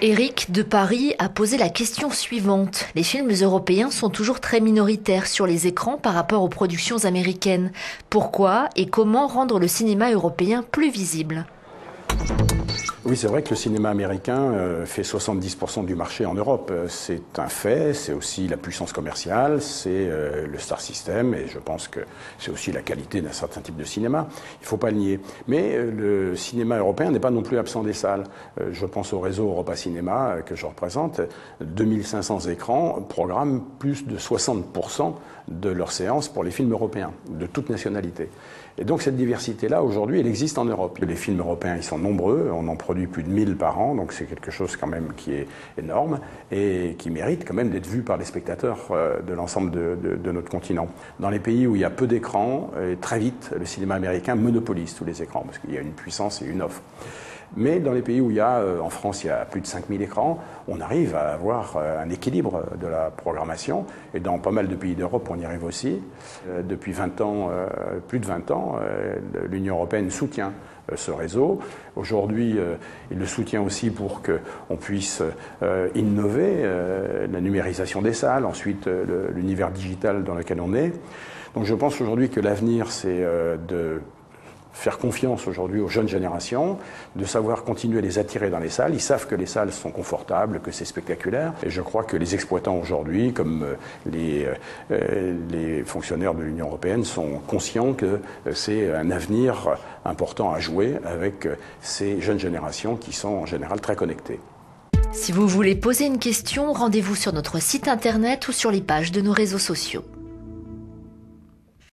Éric de Paris a posé la question suivante. Les films européens sont toujours très minoritaires sur les écrans par rapport aux productions américaines. Pourquoi et comment rendre le cinéma européen plus visible ? Oui, c'est vrai que le cinéma américain fait 70% du marché en Europe. C'est un fait, c'est aussi la puissance commerciale, c'est le star system et je pense que c'est aussi la qualité d'un certain type de cinéma. Il ne faut pas le nier. Mais le cinéma européen n'est pas non plus absent des salles. Je pense au réseau Europa Cinéma que je représente. 2500 écrans programment plus de 60% de leurs séances pour les films européens, de toute nationalité. Et donc cette diversité-là, aujourd'hui, elle existe en Europe. Les films européens, ils sont nombreux, on en produit plus de 1000 par an, donc c'est quelque chose quand même qui est énorme et qui mérite quand même d'être vu par les spectateurs de l'ensemble de notre continent. Dans les pays où il y a peu d'écrans, très vite, le cinéma américain monopolise tous les écrans, parce qu'il y a une puissance et une offre. Mais dans les pays où il y a, en France, il y a plus de 5000 écrans, on arrive à avoir un équilibre de la programmation. Et dans pas mal de pays d'Europe, on y arrive aussi. Depuis 20 ans, plus de 20 ans, l'Union européenne soutient ce réseau. Aujourd'hui, il le soutient aussi pour qu'on puisse innover la numérisation des salles, ensuite l'univers digital dans lequel on est. Donc je pense aujourd'hui que l'avenir, c'est de faire confiance aujourd'hui aux jeunes générations, de savoir continuer à les attirer dans les salles. Ils savent que les salles sont confortables, que c'est spectaculaire. Et je crois que les exploitants aujourd'hui, comme les fonctionnaires de l'Union européenne, sont conscients que c'est un avenir important à jouer avec ces jeunes générations qui sont en général très connectées. Si vous voulez poser une question, rendez-vous sur notre site internet ou sur les pages de nos réseaux sociaux.